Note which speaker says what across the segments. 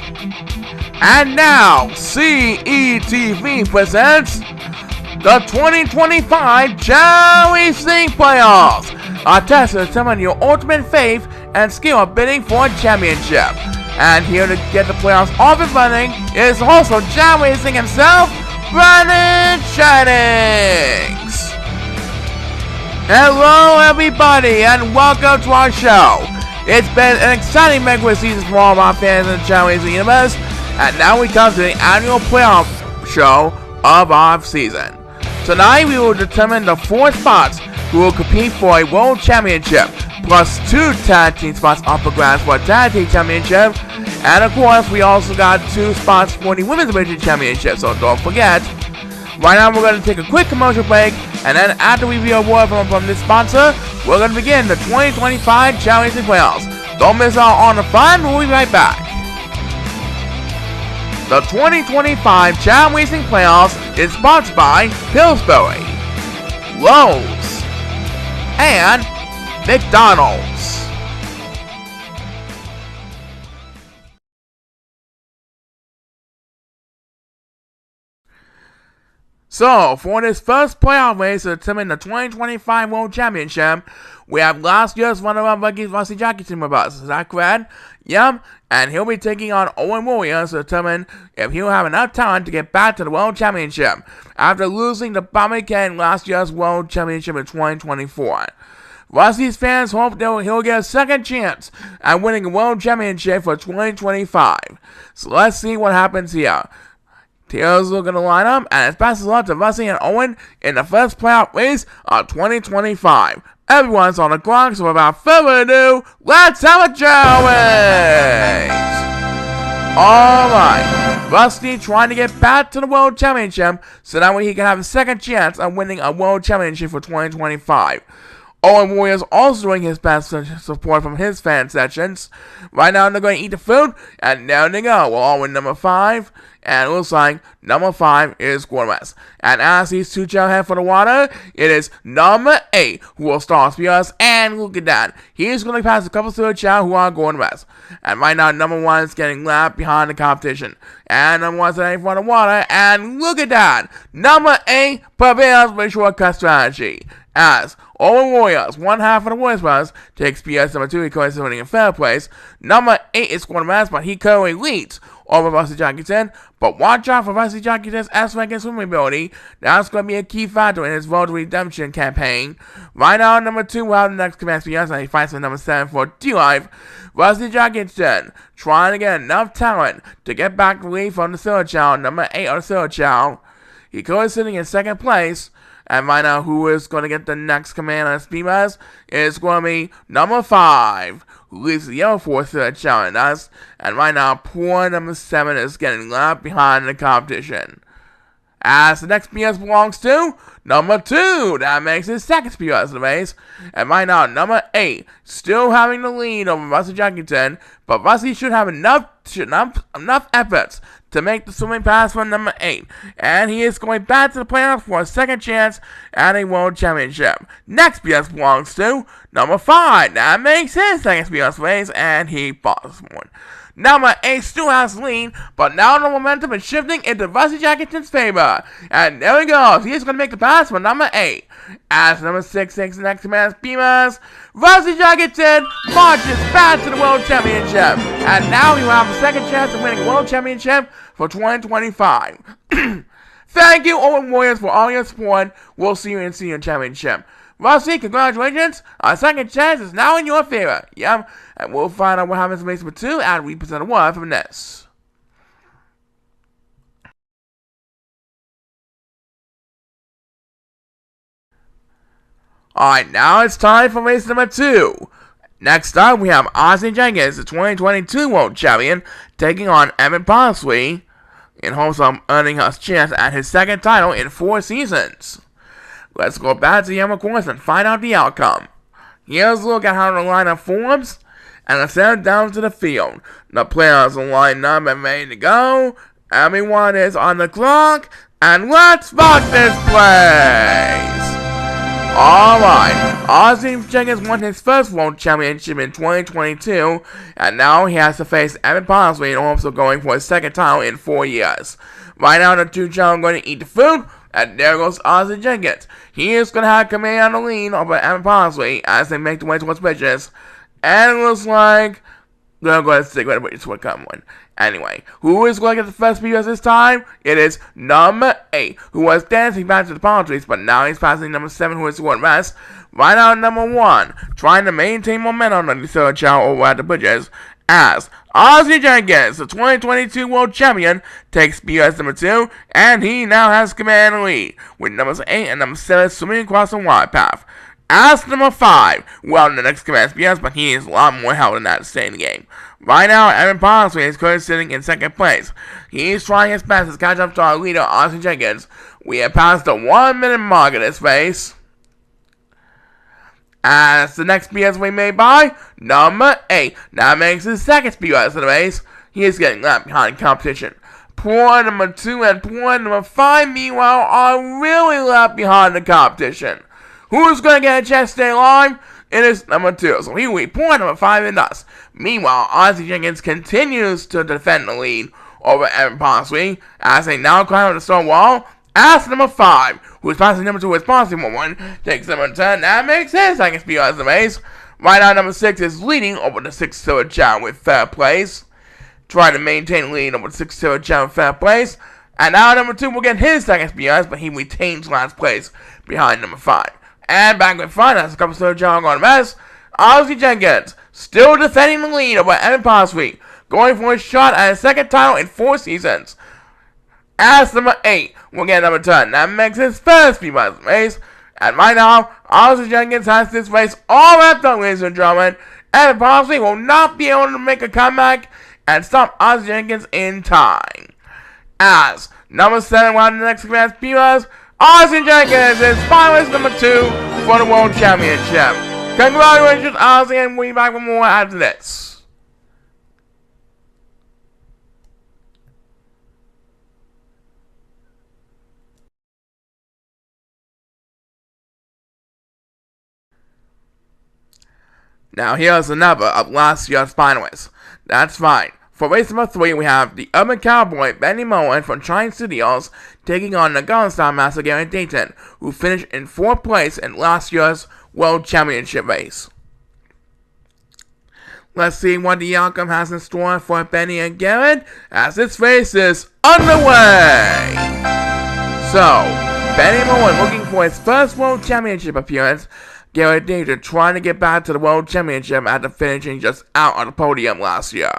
Speaker 1: And now, CETV presents the 2025 Chao Racing Playoffs, a test to determine your ultimate faith and skill of bidding for a championship. And here to get the playoffs off and running is also Chao Racing himself, Brandon Jennings. Hello everybody and welcome to our show. It's been an exciting regular season for all of our fans in the Chao Racing universe, and now we come to the annual playoff show of our season. Tonight we will determine the 4 spots who will compete for a world championship, plus 2 tag team spots up for grabs for a tag team championship, and of course we also got 2 spots for the women's division championship, so don't forget. Right now we're going to take a quick commercial break, and then after we review a word from this sponsor, we're going to begin the 2025 Chao Racing Playoffs. Don't miss out on the fun, we'll be right back. The 2025 Chao Racing Playoffs is sponsored by Pillsbury, Lowe's, and McDonald's. So, for this first playoff race to determine the 2025 World Championship, we have last year's runner-up Rusty Jackson with us. Is that correct? Yep. And he'll be taking on Owen Warriors to determine if he'll have enough talent to get back to the World Championship after losing to Bobby Kane last year's World Championship in 2024. Rusty's fans hope he'll get a second chance at winning a World Championship for 2025. So let's see what happens here. Here's looking to line up, and it's best of luck to Rusty and Owen in the first playoff race of 2025. Everyone's on the clock, so without further ado, let's have a Chao race! Alright, Rusty trying to get back to the World Championship so that way he can have a second chance at winning a World Championship for 2025. Owen Warriors also doing his best to support from his fan sections. Right now they're going to eat the food, and there they go. We're all with number 5, and it looks like number 5 is Gormas. And as these 2 Chao head for the water, it is number 8 who will start Spears, and look at that. He's going to pass a couple of Chao who are going west. And right now number 1 is getting left behind the competition. And number 1 is heading for the water, and look at that. Number 8 prevails with shortcut strategy. As Owen Warriors, one half of the Warriors brothers, takes PS number 2, he currently winning in third place. Number 8 is scoring mass, but he currently leads over Rusty Jackson. But watch out for Rusty Jackson's S-rank and swimming ability. That's going to be a key factor in his Road to Redemption campaign. Right now, number 2 will have the next command PS, and he fights with number 7 for D-Life. Rusty Jackson trying to get enough talent to get back the lead from the third Chao, number 8 on the third Chao. He currently sitting in second place. And right now, who is going to get the next command on Speedbus is going to be number 5, who leads the yellow force to challenge us. And right now, poor number 7 is getting left behind in the competition. As the next PS belongs to number 2, that makes his second PS of the race. And right now, number 8, still having the lead over Rusty Jackson, but Rusty should have enough efforts to make the swimming pass for number 8. And he is going back to the playoffs for a second chance at a World Championship. Next PS belongs to number 5, that makes his second PS race, and he falls one. Number 8 still has the lead, but now the momentum is shifting into Rusty Jackson's favor. And there he goes. He's going to make the pass for number 8. As number 6 takes the next command Beamers, Rusty Jackson marches back to the World Championship. And now he will have a second chance of winning a World Championship for 2025. Thank you, Owen Warriors, for all your support. We'll see you in Senior Championship. Rusty, congratulations. Our second chance is now in your favor. Yep. And we'll find out what happens in race number 2 after we present a word from this. Alright, now it's time for race number 2. Next up, we have Ozzy Jenkins, the 2022 World Champion, taking on Evan Bosley in hopes of earning his chance at his second title in 4 seasons. Let's go back to the Yellow course and find out the outcome. Here's a look at how the lineup forms, and let's head down to the field. The players are lined up and ready to go. Everyone is on the clock, and let's rock this place! Alright, Ozzy Jenkins won his first World Championship in 2022, and now he has to face Evan Parsley and also going for his second title in 4 years. Right now, the two gentlemen are going to eat the food, and there goes Ozzy Jenkins. He is going to have command on the lead over Evan Parsley as they make the way towards bridges, and it looks like they're going to stick with the bridges for a come one. Anyway, who is going to get the first POS this time? It is number 8, who was dancing back to the palm trees, but now he's passing number 7, who is going rest. Right now, number 1, trying to maintain momentum on the third Chao over at the bridges, as Ozzy Jenkins, the 2022 World Champion, takes POS number 2, and he now has command and lead, with numbers 8 and number 7 swimming across the wide path. As number 5, well, the next command is POS, but he is a lot more held than that to stay in the game. Right now, Evan Parsley is currently sitting in second place. He is trying his best to catch up to our leader, Ozzy Jenkins. We have passed the 1-minute mark in this race. As the next PS we made by number 8. Now makes his second PS in the race. He is getting left behind competition. Poor number 2 and poor number 5, meanwhile, are really left behind the competition. Who's going to get a chance to stay alive? It is number 2, so he will be poor number 5 and us. Meanwhile, Ozzy Jenkins continues to defend the lead over Evan Parsley as they now climb up the stone wall. As number 5, who is passing number 2 with Parsley 1-1, takes number 10, that makes his second speed as the race. Right now, number 6 is leading over the 6-0 Chao with fair place, trying to maintain lead over the 6-0 Chao with fair place. And now number 2 will get his second speed, but he retains last place behind number 5. And back with fun as a couple of Chao on mess. Ozzy Jenkins still defending the lead over Evan Parsley, going for a shot at his second title in 4 seasons. As number 8 will get number 10. That makes his first female race. And right now, Ozzy Jenkins has this race all wrapped up, ladies and gentlemen. Evan Parsley will not be able to make a comeback and stop Ozzy Jenkins in time. As number 7 will have the next command POS. Ozzy Jenkins is finalist number 2 for the World Championship. Congratulations, Ozzy, and we'll be back with more after this. Now here's another of last year's finalists. That's fine. For race number 3, we have the urban cowboy Benny Mullen from China Studios taking on the Golden Star Master Gary Dayton, who finished in 4th place in last year's World Championship race. Let's see what the outcome has in store for Benny and Garrett as this race is underway. So, Benny Mullen looking for his first World Championship appearance. Gary Dayton trying to get back to the World Championship after finishing just out on the podium last year.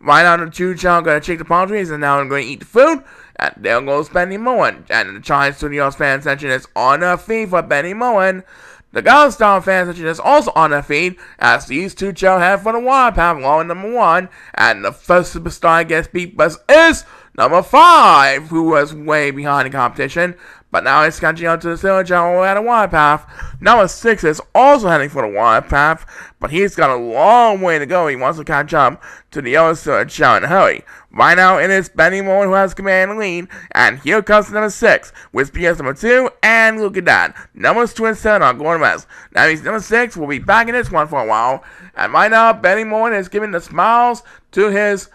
Speaker 1: Right now, the two Chao are going to check the palm trees and now I'm going to eat the food. And there goes Benny Mullen. And the China Studios fan section is on their feet for Benny Mullen. The Golden Star fan section is also on their feet as these two Chao head for the wide path along with number 1. And the first superstar gets beat bus is number 5, who was way behind the competition. But now he's catching up to the third Chao at a wide path. Number 6 is also heading for the wide path, but he's got a long way to go. He wants to catch up to the other third Chao in a hurry. Right now it is Benny Mullen who has command and lead, and here comes number 6 with PS number 2, and look at that. Numbers 2 and 7 are going west. That means number 6 will be back in this one for a while, and right now Benny Mullen is giving the smiles to his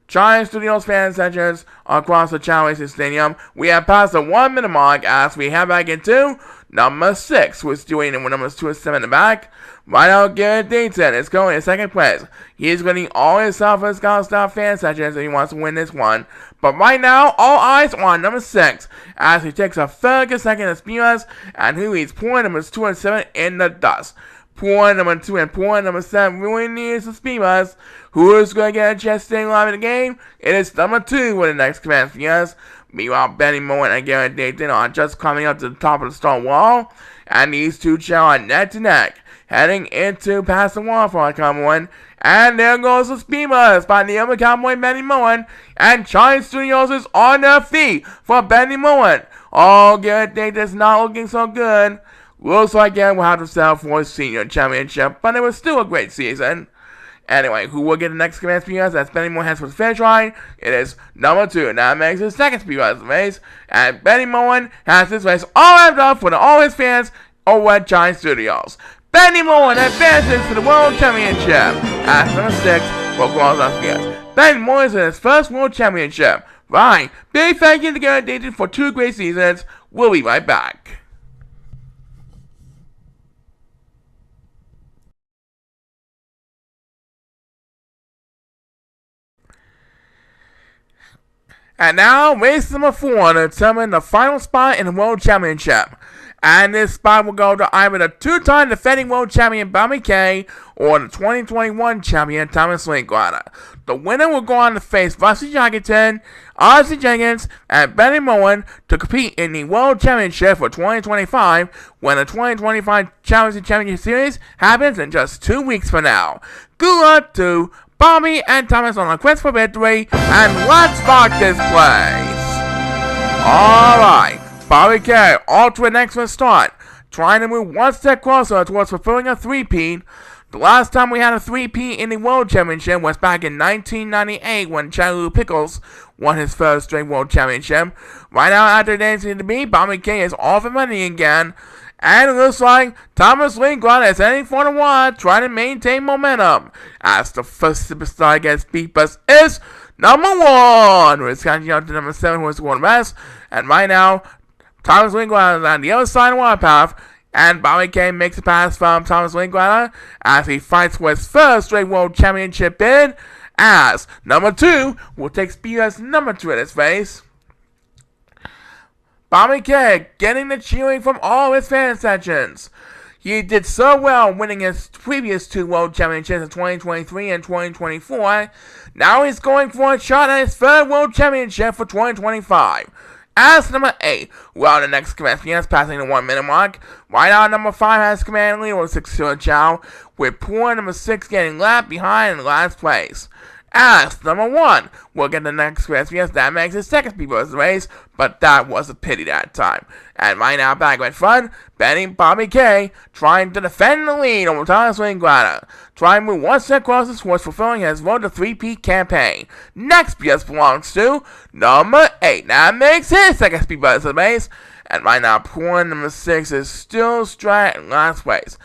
Speaker 1: China Studios fan sections across the Chao Racing Stadium. We have passed the 1-minute mark as we head back into number 6, who is doing it with numbers 2 and 7 in the back. Right now, Garrett Dayton is going in second place. He is getting all his self for his Golden Star fan sections and he wants to win this one. But right now, all eyes are on number 6 as he takes a third consecutive speeders and he leads poor numbers 2 and 7 in the dust. Poor number 2 and poor number 7 really needs the speeders. Who is going to get a chance to stay alive in the game? It is number 2 with the next command speeders. Meanwhile, Benny Mullen and Garrett Dayton are just coming up to the top of the stone wall. And these two Chao are neck to neck, heading into past the wall for a common one. And there goes the speeders by the other cowboy Benny Mullen. And China Studios is on their feet for Benny Mullen. Oh, Garrett Dayton's not looking so good. Looks like Garrett will have to settle for his senior championship, but it was still a great season. Anyway, who will get the next command speeders as Benny Mullen heads for the finish line? It is number 2. That makes his second speeders race. And Benny Mullen has this race all wrapped up for all his fans over at Giant Studios. Benny Moore advances to the World Championship. At number 6 for Girls Oscars. Benny Moore is in his first World Championship. Right, big thank you to Garrett Dayton for 2 great seasons. We'll be right back. And now, race number 4 to determine the final spot in the World Championship. And this spot will go to either the 2-time defending World Champion Bobby Kay or the 2021 champion Thomas Linklater. The winner will go on to face Rusty Jackson, Ozzy Jenkins, and Benny Moen to compete in the World Championship for 2025 when the 2025 Championship Series happens in just 2 weeks from now. Good luck to Bobby and Thomas on a quest for victory, and let's rock this place! Alright, Bobby Kay off to an excellent start, trying to move one step closer towards fulfilling a 3-peat. The last time we had a 3-peat in the World Championship was back in 1998 when Chad Pickles won his first straight World Championship. Right now, after dancing to beat, Bobby Kay is off and running again. And it looks like Thomas Linklater is heading for the wall, trying to maintain momentum. As the first superstar gets beat, but is number 1, who is catching up to number 7, who is going best. And right now, Thomas Linklater is on the other side of the warpath. And Bobby Kay makes a pass from Thomas Linklater as he fights for his first straight World Championship bid. As number 2 will take speed as number 2 in his face. Bobby Kay getting the cheering from all his fan sections. He did so well winning his previous 2 World Championships in 2023 and 2024. Now he's going for a shot at his 3rd World Championship for 2025. As number 8, well, the next command is passing the 1 minute mark. Right now, number 5 has command lead with 6-0 Chao, with poor number 6 getting left behind in last place. As number 1 will get the next race because that makes his 2nd speed versus race, but that was a pity that time. And right now, back in front, Bobby Kay trying to defend the lead over Thomas Linklater, trying to move one step closer towards fulfilling his road to 3-peat campaign. Next PS belongs to number 8. That makes his 2nd speed versus race, and right now, poor number 6 is still straight in last place.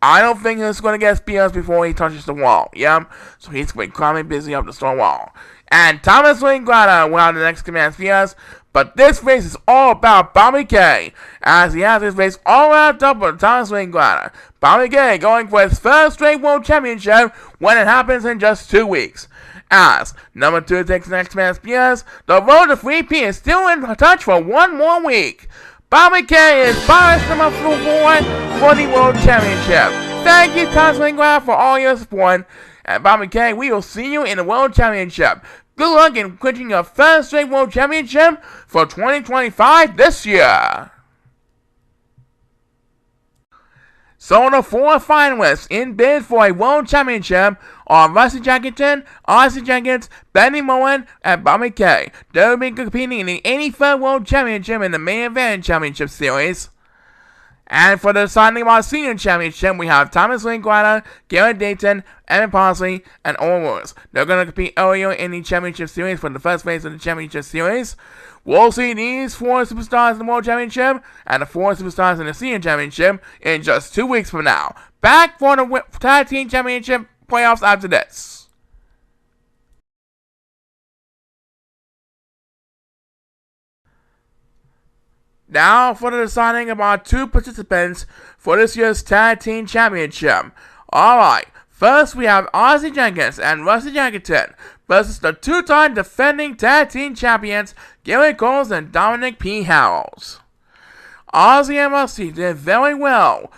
Speaker 1: I don't think he's going to get spears before he touches the wall, yeah? So he's going to be climbing busy up the stone wall. And Thomas Linklater will have the next command spears, but this race is all about Bobby Kay, as he has his race all wrapped up with Thomas Linklater. Bobby Kay going for his first straight World Championship when it happens in just 2 weeks. As number 2 takes the next command spears, the road to 3-peat is still in touch for 1 more week. Bobby Kay is biased number 4 for the World Championship. Thank you, Thomas Linklater, for all your support. And Bobby Kay, we will see you in the World Championship. Good luck in clinching your first straight World Championship for 2025 this year. So the 4 finalists in bid for a World Championship are Rusty Jackson, Ozzy Jenkins, Benny Moen, and Bobby Kay. They will be competing in the 83rd World Championship in the Main Event Championship Series. And for the deciding of our Senior Championship, we have Thomas Linklater, Garrett Dayton, Evan Parsley, and Owen Lewis. They're going to compete earlier in the Championship Series for the first phase of the Championship Series. We'll see these 4 superstars in the World Championship and the 4 superstars in the Senior Championship in just 2 weeks from now. Back for the Tag Team Championship playoffs after this. Now for the deciding of our 2 participants for this year's Tag Team Championship. Alright, first we have Ozzy Jenkins and Rusty Jackson versus the 2-time defending Tag Team Champions Gary Coles and Dominic P. Howells. Ozzy and Rusty did very well,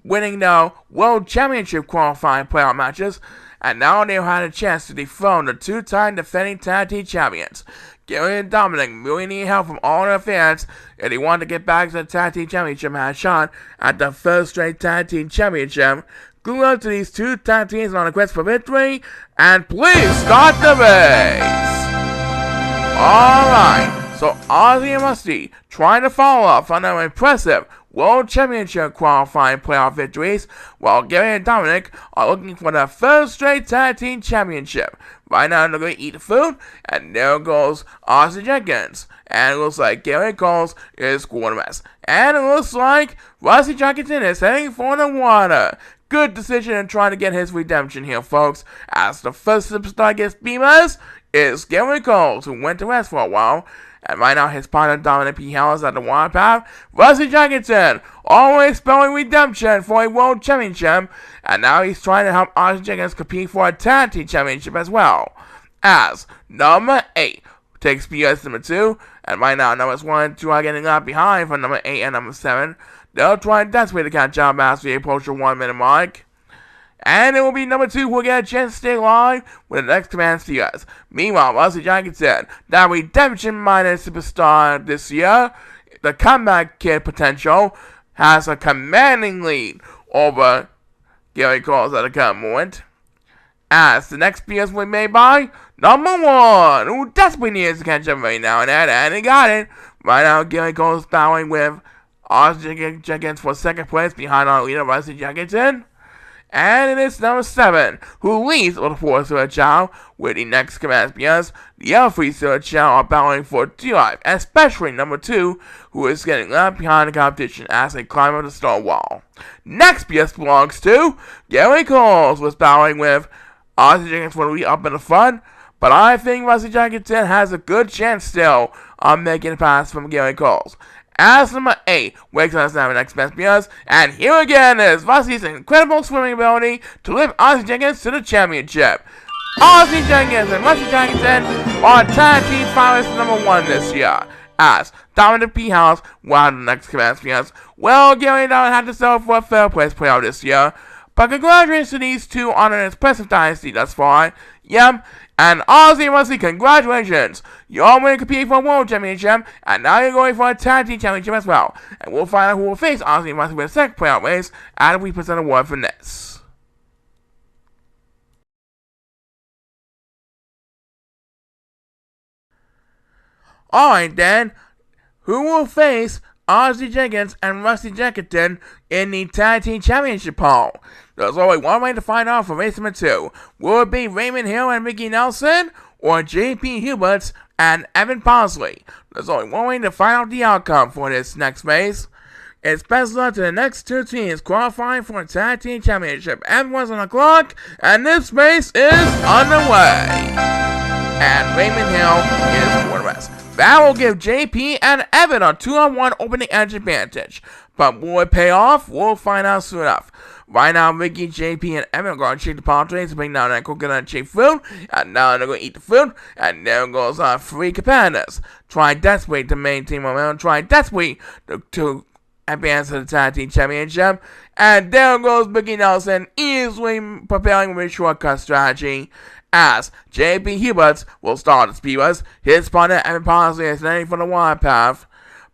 Speaker 1: winning the World Championship qualifying playoff matches, and now they've had a chance to dethrone the 2-time defending Tag Team Champions. Gary and Dominic really need help from all their fans if they want to get back to the Tag Team Championship and have a shot at the first straight Tag Team Championship. Good luck to these 2 tag teams on a quest for victory, and please start the race! Alright, so Ozzy and Rusty trying to follow up on their impressive World Championship qualifying playoff victories, while Gary and Dominic are looking for their first straight tag team championship. Right now, they're going to eat the food, and there goes Austin Jenkins. And it looks like Gary Coles is going to mess. And it looks like Rusty Jenkins is heading for the water. Good decision in trying to get his redemption here, folks. As the first superstar gets beamers is Gary Coles, who went to rest for a while. And right now, his partner Dominic P. Hell is at the water path. Rusty Jenkins, always spelling redemption for a world championship. And now he's trying to help Austin Jenkins compete for a tag team championship as well. As number 8 takes PS number 2. And right now, numbers 1 and 2 are getting left behind for number 8 and number 7. They'll try desperately to catch up as we approach the 1 minute mark. And it will be number 2 who will get a chance to stay alive with the next command CS. Meanwhile, Rusty Jenkins said that redemption-minded superstar this year, the comeback kid potential, has a commanding lead over Gary Coles at the current moment. As the next PS will be made by number 1, who desperately needs to catch up right now, and he got it. Right now, Gary Coles is battling with Austin Jenkins for second place behind our leader, Rusty Jenkins. And it is number 7, who leads with the 4 Silver Chao with the next command PS. The other 3 Silver Chao are battling for 2 life, especially number 2, who is getting left behind the competition as they climb up the star wall. Next PS belongs to Gary Coles, was battling with Austin Jenkins for the lead up in the front, but I think Rusty Jenkins has a good chance still on making a pass from Gary Coles. As number 8 wakes us now in next best PS, and here again is Rusty's incredible swimming ability to lift Austin Jenkins to the championship. Austin Jenkins and Rusty Jenkins are tag team finalists number 1 this year. As Dominic P. House will have the next command PS. Well, Gary Down had to settle for a third place playoff this year, but congratulations to these two on an impressive dynasty thus far. Yep. And Ozzy and Rusty, congratulations! You all went to compete for a world championship, and now you're going for a tag team championship as well. And we'll find out who will face Ozzy and Rusty with a second playoff race after we present a award for this. Alright then, who will face Ozzy Jenkins and Rusty Jenkins in the tag team championship poll? There's only one way to find out for race number 2. Will it be Raymond Hill and Ricky Nelson, or J.P. Hubert and Evan Parsley? There's only one way to find out the outcome for this next race. It's best of luck to the next 2 teams qualifying for a tag team championship. Everyone's on the clock, and this race is underway. And Raymond Hill is for the rest. That will give JP and Evan a 2-on-1 opening edge advantage. But will it pay off? We'll find out soon enough. Right now, Ricky, JP, and Evan are going to shake the palm trees to bring down that coconut shaped food. And now they're going to eat the food. And there goes our 3 competitors. Try desperately to maintain momentum. Try desperately to advance to the tag team championship. And there goes Ricky Nelson, easily preparing with a shortcut strategy. As J.P. Hubert will start the speedways, his partner Evan Parsley is heading for the wide path.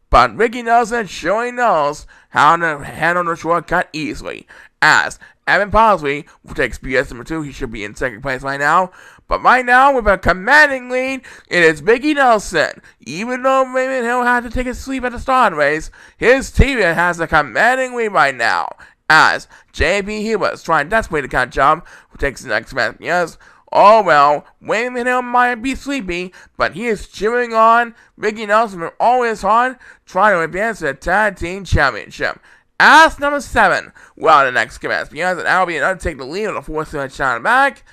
Speaker 1: But Ricky Nelson surely knows how to handle the shortcut easily. As Evan Parsley will take PS number 2, he should be in second place right now. But right now, with a commanding lead, it is Ricky Nelson. Even though Raymond Hill had to take a sleep at the start of the race, his team has a commanding lead right now. As J.B. Hubert is trying desperately to catch up, who takes the next match. Yes. Oh well, Raymond Hill might be sleepy, but he is cheering on Ricky Nelson with all his heart, trying to advance to the tag team championship. As number 7, well, the next command because that will be another take the lead on the 4th side shot back.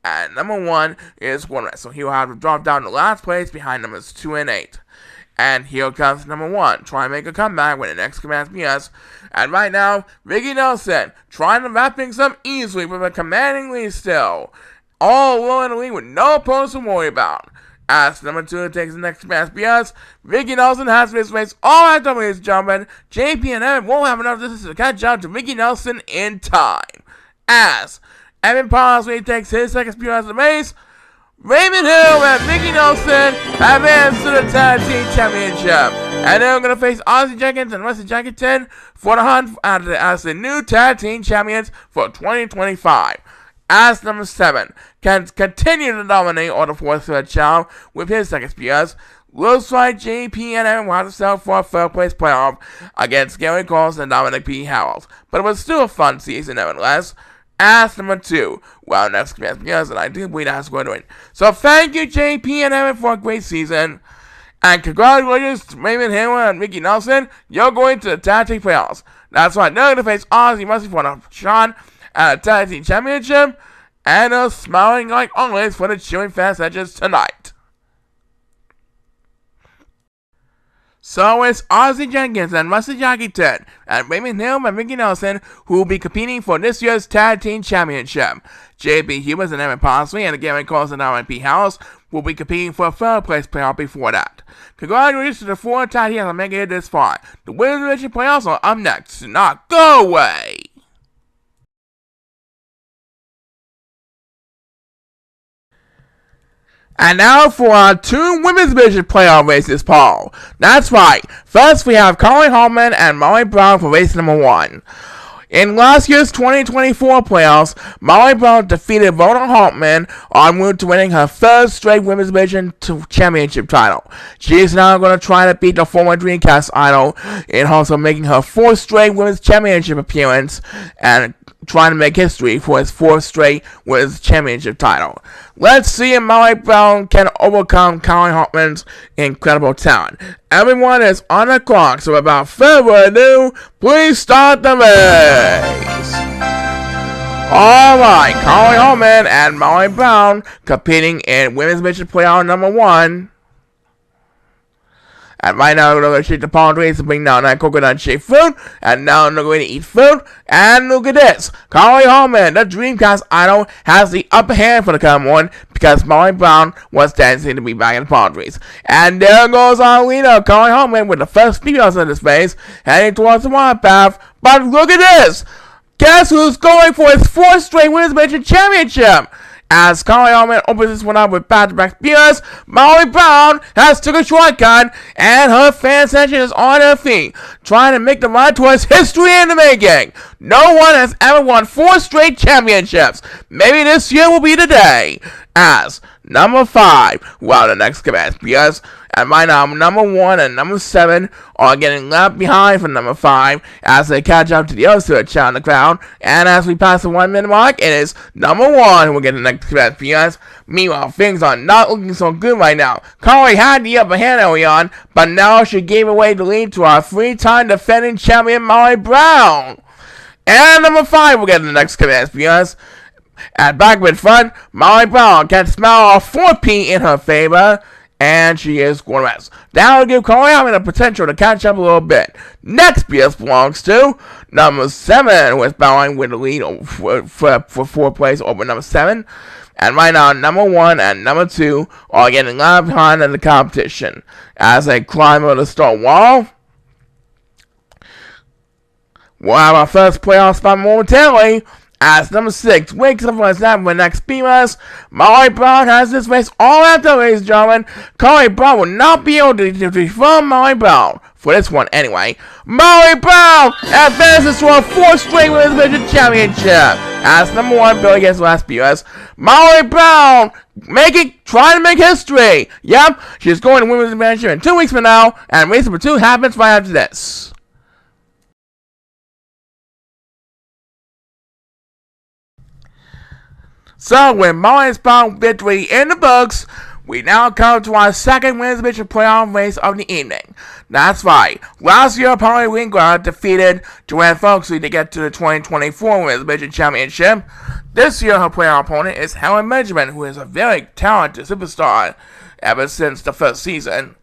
Speaker 1: And number 1 is Warner, so he will have to drop down to last place behind numbers 2 and 8. And here comes number 1, trying to make a comeback with the next command PS. And right now, Ricky Nelson trying to wrap things up easily with a commanding lead still. All low in the lead with no opponents to worry about. As number 2 takes the next command PS, Ricky Nelson has this race all right over his jumping. JP and Evan won't have enough distance to catch up to Ricky Nelson in time. As Evan Parsley takes his second speed as the race, Raymond Hill and Ricky Nelson advance to the tag team championship. And they're going to face Ozzy Jenkins and Rusty Jenkins for the hunt as the new tag team champions for 2025. as number 7 can continue to dominate all the fourth Chao with his second spears. Looks like JPNM will have to settle for a third place playoff against Gary Coles and Dominic P. Howells, but it was still a fun season nevertheless. As number 2, well, next command spears, and I do believe that's going to win. So thank you, JPNM, for a great season. And congratulations to Raymond Hill and Mickey Nelson. You're going to the tag team playoffs. That's right. They're going to face Ozzy Musty for the Sean at a tag team championship. And they're smiling like always for the cheering fans edges tonight. So it's Ozzy Jenkins and Rusty Jackington and Raymond Hill and Mickey Nelson who will be competing for this year's Tag Team Championship. JP Hubers and Emmett Parsley and Gary Coles and Dominic P. Howells will be competing for a third place playoff before that. Congratulations to the 4 tag teams on making it this far. The Women's Division playoffs are up next. Do not go away! And now for our 2 Women's Division playoff races, Paul. That's right. First, we have Carly Hallman and Molly Brown for race number 1. In last year's 2024 playoffs, Molly Brown defeated Rhoda Hartman en route to winning her 3rd straight Women's Division Championship title. She is now going to try to beat the former Dreamcast idol in hopes of making her 4th straight Women's Championship appearance and trying to make history for his 4th straight Women's Championship title. Let's see if Molly Brown can overcome Carly Hartman's incredible talent. Everyone is on the clock, so without further ado, please start the race. Alright, Carly Hartman and Molly Brown competing in Women's Division Playoff number 1. And right now, we're going to shake the palm trees to bring down that coconut shaped food. And now they're going to eat food. And look at this. Carly Hallman, the Dreamcast idol, has the upper hand for the current one because Molly Brown was dancing to be back in the palm trees. And there goes our leader, Carly Hallman, with the first females in this race, heading towards the water path. But look at this. Guess who's going for his 4th straight Women's Division Championship? As Carly Hallman opens this one up with back-to-back spears, Molly Brown has took a shortcut, and her fan section is on her feet, trying to make the run towards history in the making. No one has ever won 4 straight championships. Maybe this year will be the day. As number 5, well, the next command spears, and right now number 1 and number 7 are getting left behind for number 5 as they catch up to the other two Chao in the crowd. And as we pass the 1 minute mark, it is number 1 who will get the next command spears. Meanwhile, things are not looking so good right now. Carly had the upper hand early on, but now she gave away the lead to our 3-time defending champion Molly Brown. And number 5 will get the next command spears. At back with front, Molly Brown can smell a 4P in her favor, and she is going to rest. That will give Carly Hallman the potential to catch up a little bit. Next PS belongs to number 7, who is battling with the lead for 4th place over number 7. And right now, number 1 and number 2 are getting left behind in the competition as they climb over the start wall. We'll have our first playoff spot momentarily. As number 6 wakes up for his nap with next BMS, Molly Brown has this race all after, ladies and gentlemen. Carly Brown will not be able to defeat Molly Brown. For this one, anyway. Molly Brown advances to her 4th straight Women's Division Championship. As number 1, Billy gets the last BMS. Molly Brown trying to make history. Yep, she's going to Women's Division in 2 weeks from now, and race number 2 happens right after this. So, with Molly's Brown victory in the books, we now come to our 2nd Women's Division playoff race of the evening. That's right. Last year, Polly Winkler defeated Joanne Folksy to get to the 2024 Women's Division Championship. This year, her playoff opponent is Helen Benjamin, who is a very talented superstar ever since the first season.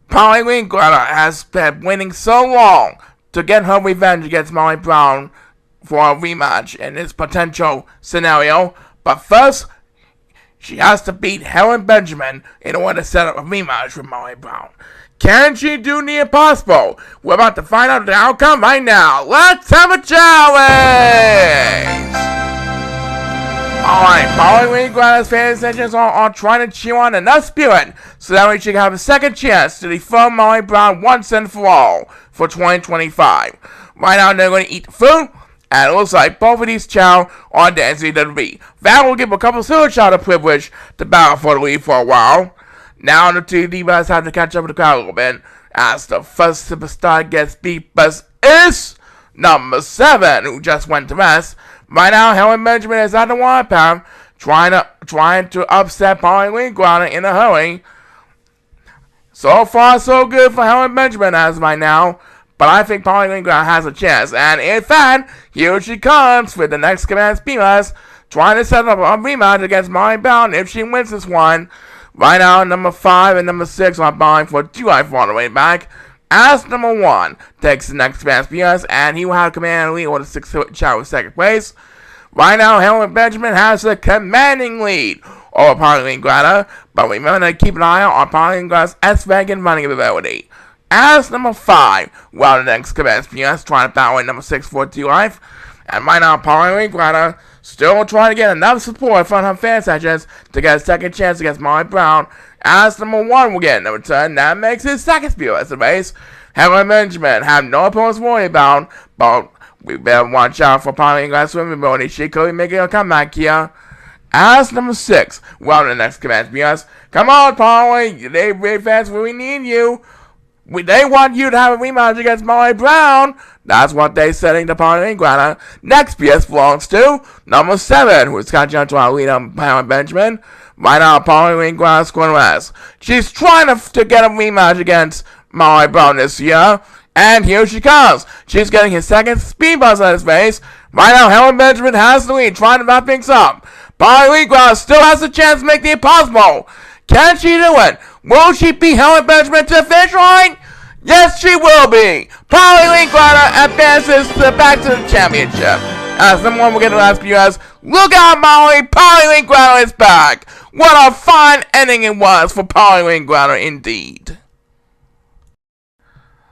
Speaker 1: Polly Winkler has been waiting so long to get her revenge against Molly Brown for a rematch in this potential scenario, but first, she has to beat Helen Benjamin in order to set up a rematch with Molly Brown. Can she do the impossible? We're about to find out the outcome right now. Let's have a challenge! Alright, Polly Winkler's fan extensions are trying to cheer on enough spirit so that way she can have a second chance to defeat Molly Brown once and for all for 2025. Right now, they're going to eat food. and it looks like both of these Chao are dancing to the beat. That will give a couple silver Chao the privilege to battle for the lead for a while. Now the two divas have to catch up with the crowd a little bit, as the first superstar gets beat, but is number 7, who just went to rest. Right now, Helen Benjamin is at the wide path, trying to upset Polly Linklater in a hurry. So far, so good for Helen Benjamin as right now, but I think Polly Linklater has a chance. And in fact, here she comes with the next command Divas, trying to set up a rematch against Molly Brown if she wins this one. Right now, number 5 and number 6 are vying for 2 life on the way back. As number 1 takes the next command Divas, and he will have command lead with a 6-foot Chao in second place. Right now, Helen Benjamin has a commanding lead over Polly Linklater, but remember to keep an eye on Polly Linklater's S-Wagon running ability. As number 5, well, the next command Divas trying to battle with number 6 for 2 life. And right now, Polly Linklater still trying to get enough support from her fan sections to get a second chance against Molly Brown. As number 1 will get number 10, that makes his second spear as the race. Helen Benjamin have no opponents to worry about, but we better watch out for Polly Linklater's swimming ability. She could be making a comeback here. As number 6, well, the next command Divas. Come on, Polly, they really fast, we need you. They want you to have a rematch against Molly Brown. That's what they're setting to Polly Linklater. Next PS belongs to number 7, who is catching up to our leader, Helen Benjamin. Right now, Polly Linklater's going to rest. She's trying to get a rematch against Molly Brown this year. And here she comes. She's getting his second speed buzz on his face. Right now, Helen Benjamin has the lead, trying to wrap things up. Polly Linklater still has a chance to make the impossible. Can she do it? Will she beat Helen Benjamin to the finish line? Yes, she will be. Polly Linklater advances back to the championship. As number 1 will get the last few years. Look out, Molly! Polly Linklater is back. What a fine ending it was for Polly Linklater, indeed.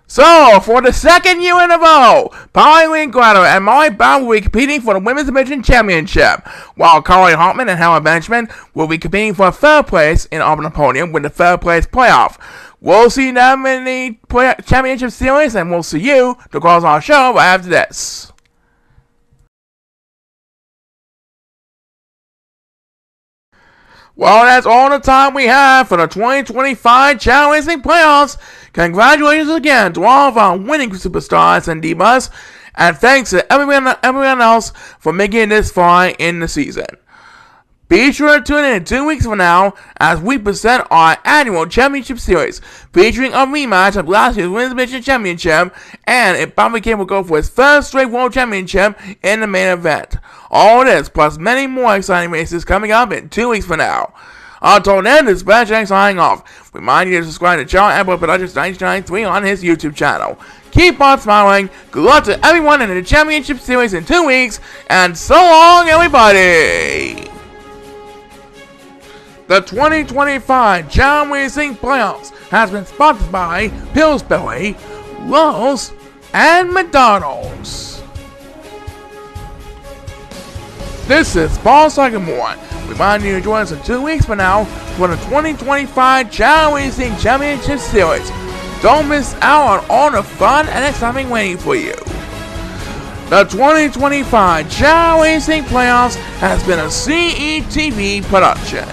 Speaker 1: So, for the second year in a row, Polly Linklater and Molly Brown will be competing for the Women's Division Championship, while Carly Hartman and Helen Benjamin will be competing for 3rd place in on the podium with the 3rd place playoff. We'll see them in the championship series, and we'll see you to close our show right after this. Well, that's all the time we have for the 2025 Chao Racing Playoffs. Congratulations again to all of our winning superstars and divas, and thanks to everyone else for making it this far in the season. Be sure to tune in 2 weeks from now as we present our annual championship series, featuring a rematch of last year's Women's Division Championship, and if Bobby King will go for his 1st straight World Championship in the main event. All this, plus many more exciting races coming up in 2 weeks from now. Until then, this is Brad Shanks signing off. Remind you to subscribe to ChaoEmperor Productions 1993 on his YouTube channel. Keep on smiling. Good luck to everyone in the championship series in 2 weeks, and so long, everybody! The 2025 Chao Racing Playoffs has been sponsored by Pillsbury, Lowe's, and McDonald's. This is Paul Sycamore. Remind you to join us in 2 weeks from now for the 2025 Chao Racing Championship Series. Don't miss out on all the fun and excitement waiting for you. The 2025 Chao Racing Playoffs has been a CETV production.